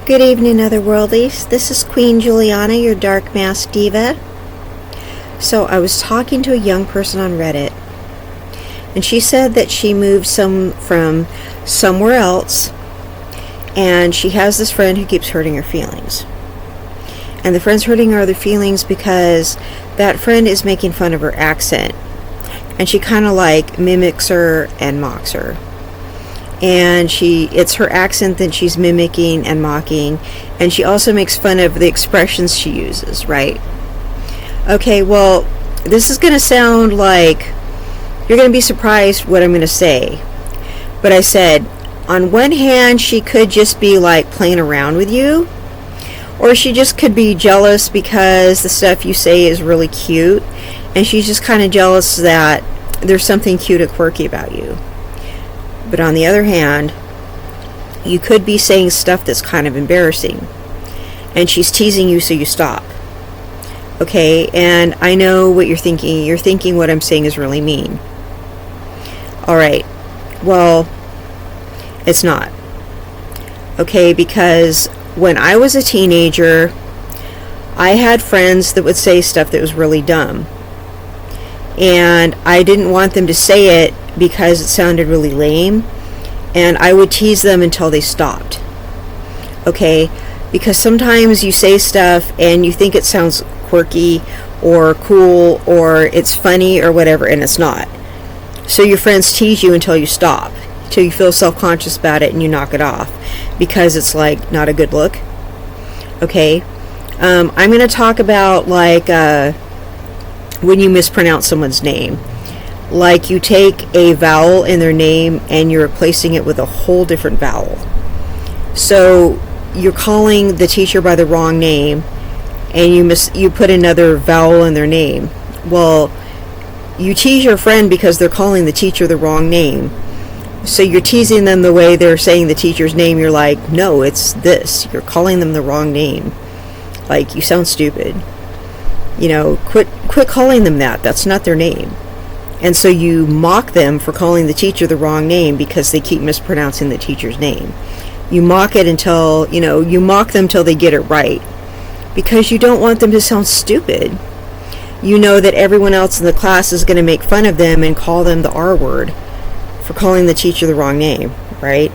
Good evening, Otherworldlies. This is Queen Juliana, your Dark Mask Diva. So I was talking to a young person on Reddit, and she said that she moved from somewhere else, and she has this friend who keeps hurting her feelings. And the friend's hurting her other feelings because that friend is making fun of her accent, and she kind of like mimics her and mocks her. And it's her accent that she's mimicking and mocking, and she also makes fun of the expressions she uses, right? Okay, well, this is going to sound like you're going to be surprised what I'm going to say. But I said, on one hand, she could just be like playing around with you, or she just could be jealous because the stuff you say is really cute, and she's just kind of jealous that there's something cute or quirky about you. But on the other hand, you could be saying stuff that's kind of embarrassing, and she's teasing you so you stop. Okay, and I know what you're thinking. You're thinking what I'm saying is really mean. Alright, well, it's not. Okay, because when I was a teenager, I had friends that would say stuff that was really dumb. And I didn't want them to say it because it sounded really lame, and I would tease them until they stopped. Okay, because sometimes you say stuff and you think it sounds quirky or cool or it's funny or whatever, and it's not. So your friends tease you until you stop, till you feel self-conscious about it and you knock it off because it's like not a good look. Okay, I'm going to talk about like when you mispronounce someone's name. Like you take a vowel in their name and you're replacing it with a whole different vowel. So you're calling the teacher by the wrong name, and you put another vowel in their name. Well, you tease your friend because they're calling the teacher the wrong name. So you're teasing them the way they're saying the teacher's name. You're like, no, it's this. You're calling them the wrong name. Like, you sound stupid. You know, quit calling them that. That's not their name. And so you mock them for calling the teacher the wrong name because they keep mispronouncing the teacher's name. You mock it until, you mock them till they get it right. Because you don't want them to sound stupid. You know that everyone else in the class is going to make fun of them and call them the R word for calling the teacher the wrong name, right?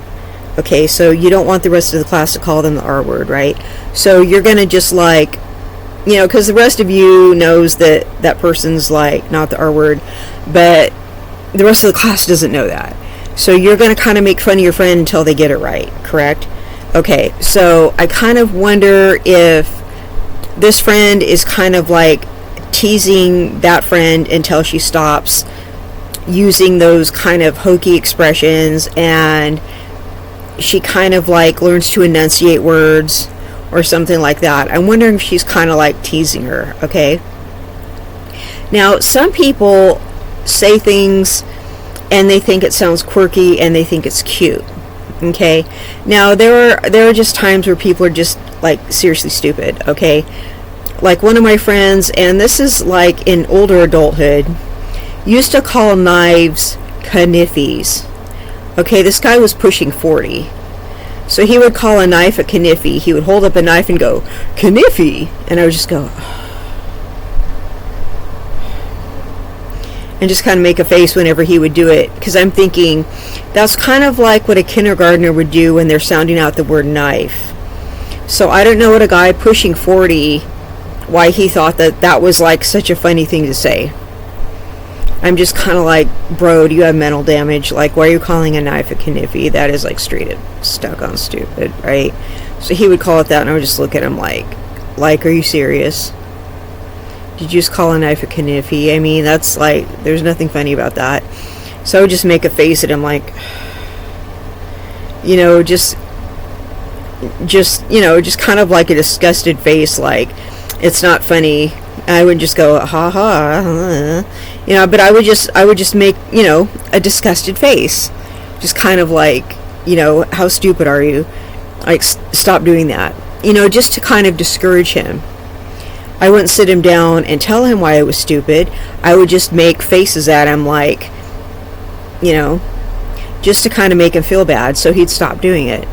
Okay, so you don't want the rest of the class to call them the R word, right? So you're going to just like, because the rest of you knows that that person's like not the R word, but the rest of the class doesn't know that. So you're going to kind of make fun of your friend until they get it right, correct? Okay, so I kind of wonder if this friend is kind of like teasing that friend until she stops using those kind of hokey expressions, and she kind of like learns to enunciate words or something like that. I'm wondering if she's kind of like teasing her, okay? Now, some people say things and they think it sounds quirky and they think it's cute, okay? Now, there are just times where people are just like seriously stupid, okay? Like one of my friends, and this is like in older adulthood, used to call knives kniffys. Okay, this guy was pushing 40. So he would call a knife a kniffy. He would hold up a knife and go, kniffy. And I would just go, and just kind of make a face whenever he would do it. Because I'm thinking, that's kind of like what a kindergartner would do when they're sounding out the word knife. So I don't know what a guy pushing 40, why he thought that was like such a funny thing to say. I'm just kind of like, bro, do you have mental damage? Like, why are you calling a knife a kniffy? That is like straight up stuck on stupid, right? So he would call it that, and I would just look at him like, are you serious? Did you just call a knife a kniffy? I mean, that's like, there's nothing funny about that. So I would just make a face at him like, just kind of like a disgusted face, like, it's not funny. I would just go, ha ha, but I would just make, a disgusted face. Just kind of like, how stupid are you? Like, stop doing that. Just to kind of discourage him. I wouldn't sit him down and tell him why I was stupid. I would just make faces at him like, just to kind of make him feel bad so he'd stop doing it.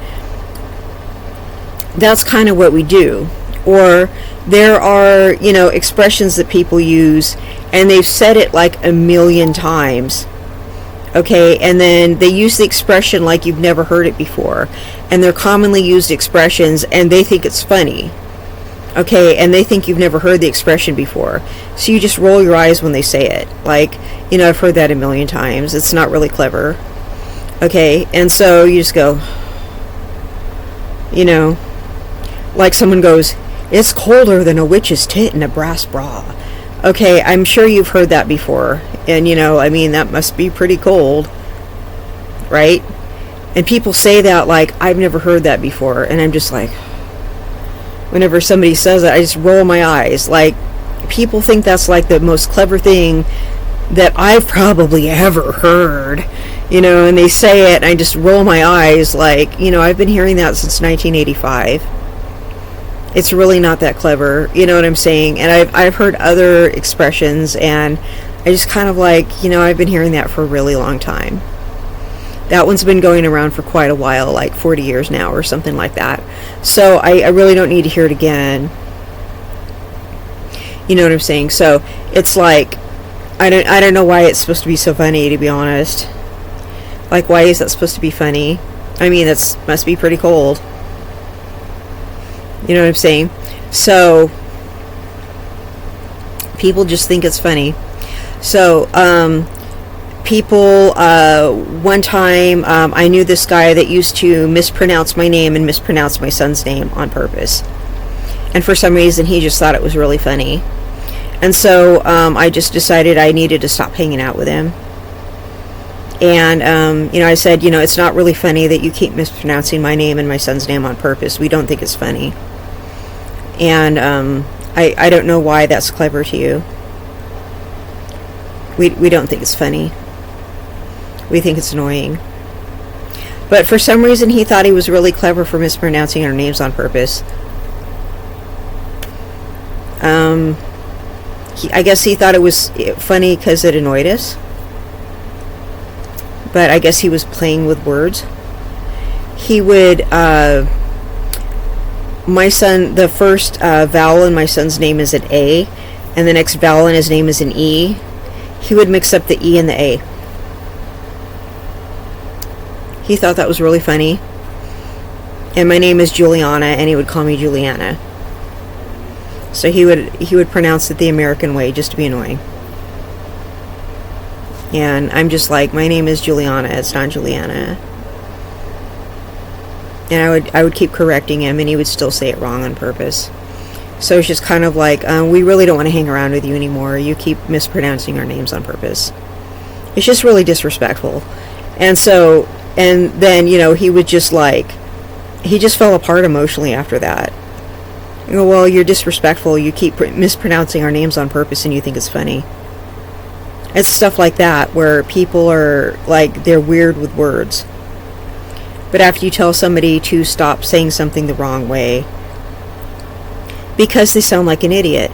that's kind of what we do. Or there are, expressions that people use and they've said it like a million times. Okay, and then they use the expression like you've never heard it before. And they're commonly used expressions and they think it's funny. Okay, and they think you've never heard the expression before. So you just roll your eyes when they say it. Like, I've heard that a million times. It's not really clever. Okay, and so you just go, like someone goes, "It's colder than a witch's tit in a brass bra." Okay, I'm sure you've heard that before. And, that must be pretty cold. Right? And people say that like, I've never heard that before. And I'm just like, whenever somebody says it, I just roll my eyes. Like, people think that's like the most clever thing that I've probably ever heard. And they say it, and I just roll my eyes like, I've been hearing that since 1985. It's really not that clever, you know what I'm saying? And I've heard other expressions, and I just kind of like, I've been hearing that for a really long time. That one's been going around for quite a while, like 40 years now or something like that. So I really don't need to hear it again. You know what I'm saying? So it's like, I don't know why it's supposed to be so funny, to be honest. Like, why is that supposed to be funny? I mean, that must be pretty cold. You know what I'm saying? So people just think it's funny. So people, one time, I knew this guy that used to mispronounce my name and mispronounce my son's name on purpose. And for some reason, he just thought it was really funny. And so I just decided I needed to stop hanging out with him. And, I said, it's not really funny that you keep mispronouncing my name and my son's name on purpose. We don't think it's funny. And I don't know why that's clever to you. We don't think it's funny. We think it's annoying. But for some reason, he thought he was really clever for mispronouncing our names on purpose. I guess he thought it was funny because it annoyed us. But I guess he was playing with words. He would, my son, the first vowel in my son's name is an A, and the next vowel in his name is an E. He would mix up the E and the A. He thought that was really funny. And my name is Juliana, and he would call me Juliana. So he would pronounce it the American way just to be annoying. And I'm just like, my name is Juliana, it's not Juliana. And I would keep correcting him, and he would still say it wrong on purpose. So it's just kind of like, we really don't want to hang around with you anymore. You keep mispronouncing our names on purpose. It's just really disrespectful. And so, and then, he would just like, he just fell apart emotionally after that. You go, well, you're disrespectful. You keep mispronouncing our names on purpose, and you think it's funny. It's stuff like that where people are like, they're weird with words. But after you tell somebody to stop saying something the wrong way because they sound like an idiot.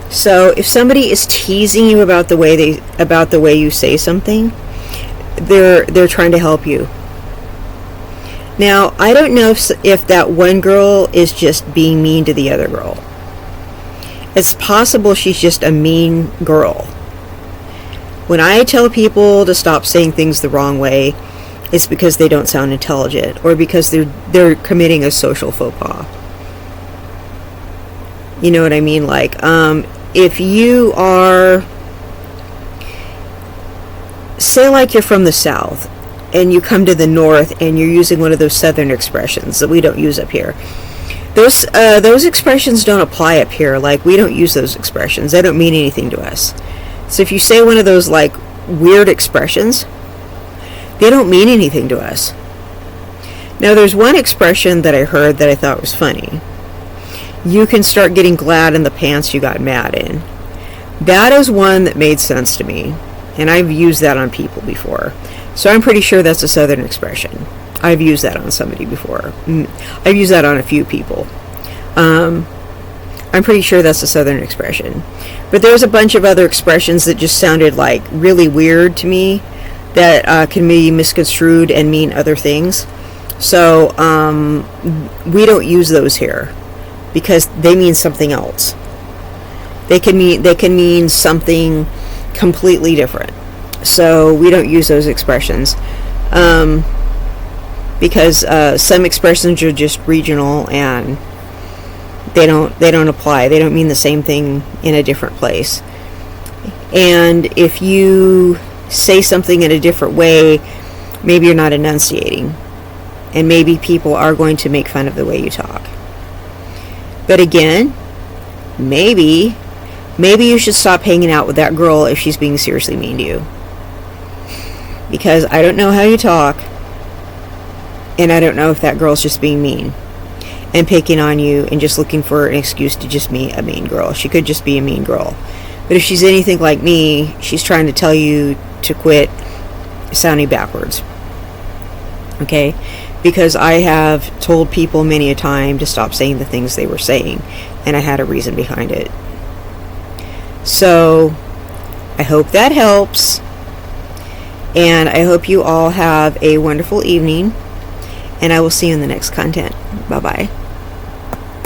So if somebody is teasing you about the way you say something, they're trying to help you. Now, I don't know if that one girl is just being mean to the other girl. It's possible she's just a mean girl. When I tell people to stop saying things the wrong way, it's because they don't sound intelligent, or because they're committing a social faux pas. You know what I mean? Like, if you are, say like you're from the South, and you come to the North, and you're using one of those Southern expressions that we don't use up here. Those expressions don't apply up here. Like, we don't use those expressions. They don't mean anything to us. So if you say one of those, like, weird expressions, they don't mean anything to us. Now, there's one expression that I heard that I thought was funny. You can start getting glad in the pants you got mad in. That is one that made sense to me. And I've used that on people before. So I'm pretty sure that's a Southern expression. I've used that on somebody before. I've used that on a few people. I'm pretty sure that's a Southern expression. But there's a bunch of other expressions that just sounded like really weird to me that can be misconstrued and mean other things. So we don't use those here because they mean something else. They can mean something completely different. So we don't use those expressions because some expressions are just regional and they don't apply. They don't mean the same thing in a different place. And if you say something in a different way, maybe you're not enunciating, and maybe people are going to make fun of the way you talk. But again, maybe you should stop hanging out with that girl if she's being seriously mean to you. Because I don't know how you talk, and I don't know if that girl's just being mean and picking on you and just looking for an excuse to just be a mean girl. She could just be a mean girl. But if she's anything like me, she's trying to tell you to quit sounding backwards. Okay? Because I have told people many a time to stop saying the things they were saying, and I had a reason behind it. So, I hope that helps, and I hope you all have a wonderful evening, and I will see you in the next content. Bye-bye.